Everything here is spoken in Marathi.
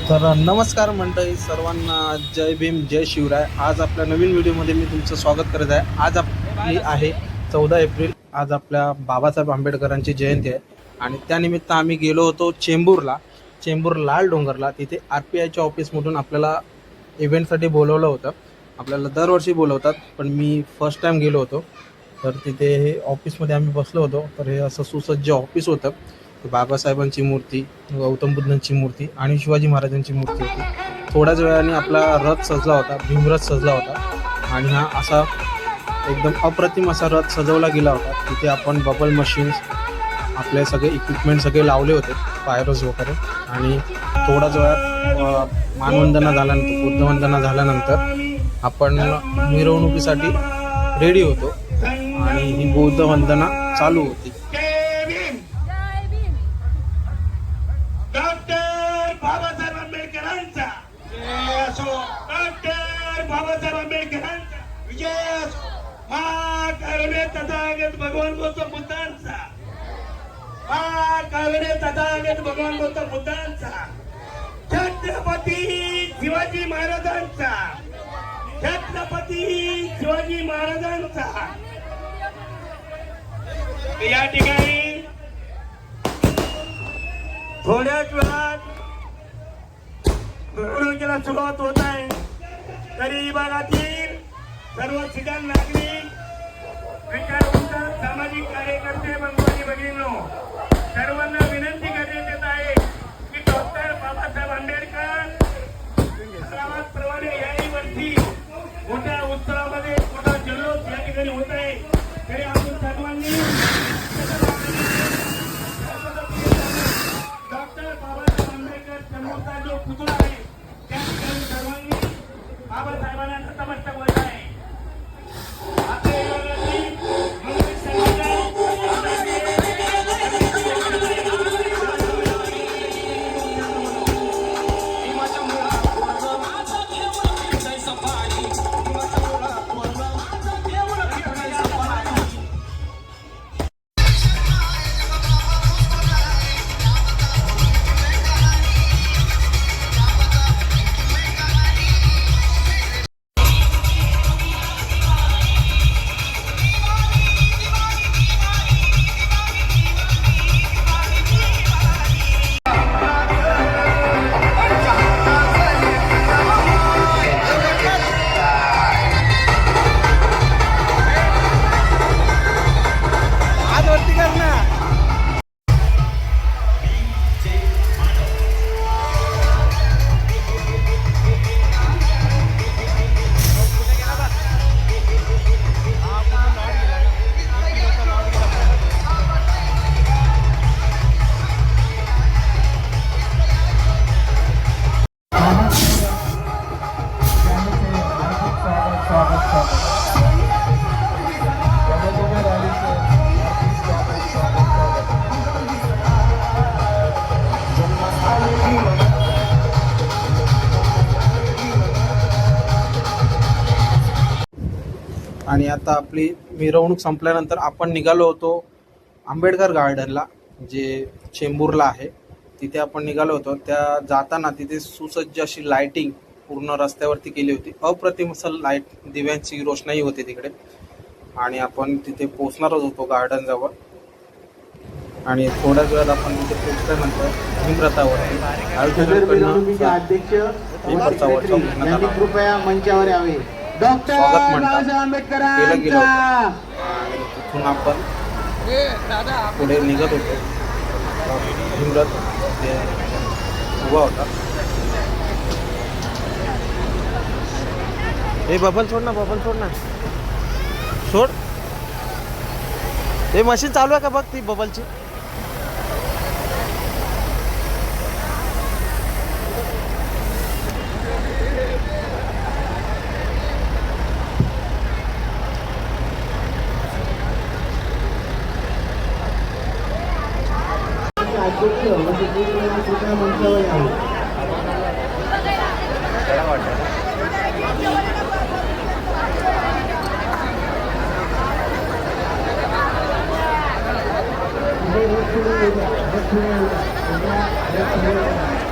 तर नमस्कार मंडळी सर्वांना, जय भीम जय शिवराय. आज आपल्या नवीन व्हिडिओमध्ये मी तुमचं स्वागत करत आहे. आज आपली आहे 14 एप्रिल. आज आपल्या बाबासाहेब आंबेडकरांची जयंती आहे आणि त्यानिमित्त आम्ही गेलो होतो चेंबूर लाल डोंगरला. तिथे RPIच्या ऑफिसमधून आपल्याला इव्हेंटसाठी बोलवलं होतं. आपल्याला दरवर्षी बोलवतात, पण मी फर्स्ट टाईम गेलो होतो. तर तिथे हे ऑफिसमध्ये आम्ही बसलो होतो. तर हे असं सुसज्ज ऑफिस होतं. बाबासाहेबांची मूर्ती, गौतम बुद्धांची मूर्ती आणि शिवाजी महाराजांची मूर्ती होती. थोड्याच वेळाने आपला रथ सजला होता, भीमरथ सजला होता आणि हा असा एकदम अप्रतिम असा रथ सजवला गेला होता. तिथे आपण बबल मशीन्स, आपले सगळे इक्विपमेंट सगळे लावले होते, पायरोज वगैरे. आणि थोड्याच वेळात मानवंदना झाल्यानंतर, बुद्धवंदना झाल्यानंतर आपण मिरवणुकीसाठी रेडी होतो आणि ही बुद्धवंदना चालू होती. बाबासाहेब आंबेडकरांचा जय असो. डॉक्टर बाबासाहेब आंबेडकरांचा विजय असो. महाकारुण्य तथागत भगवान गौतम बुद्धांचा, महाकारुण्य तथागत भगवान गौतम बुद्धांचा, छत्रपती शिवाजी महाराजांचा, छत्रपती शिवाजी महाराजांचा. या ठिकाणी थोड्याच वेळात मिरवणुकीला सुरुवात होत आहे. तरी भागातील सर्व सिद्धांत नागरिक, विचारवंत, सामाजिक कार्यकर्ते, बंधू भगिनींनो, सर्वांना विनंती करण्यात येत आहे की डॉक्टर बाबासाहेब आंबेडकर प्रमाणे याही वर्षी मोठ्या उत्सवामध्ये मोठा जल्लोष या ठिकाणी होत आहे. तरी आपण सर्वांनी समोरचा जो पुतळा आहे त्या ठिकाणी सर्वांनी बाबासाहेबांना नतमस्तक व्हायचं आहे. आणि आता आपली मिरवणूक संपल्यानंतर आपण निघालो होतो आंबेडकर गार्डनला, जे चेंबूरला आहे. तिथे आपण निघालो होतो. त्या जाताना तिथे सुसज्ज अशी लाईटिंग पूर्ण रस्त्यावरती केली होती. अप्रतिम असं लाईट, दिव्यांची रोषणाई होती तिकडे. आणि आपण तिथे पोचणारच होतो गार्डनजवळ. आणि थोड्याच वेळात आपण तिथे पोचल्यानंतर भीमरथावरती कृपया मंचावर यावे. डॉक्टर बाबासाहेब आंबेडकरांचा. आणि तिथून आपण पुढे निघत होतो. भीमरथ उभा होता. हे बबल सोड ना, सोड. हे मशीन चालू आहे का बघ, ती बबलची. मंचावर यावे. Gracias.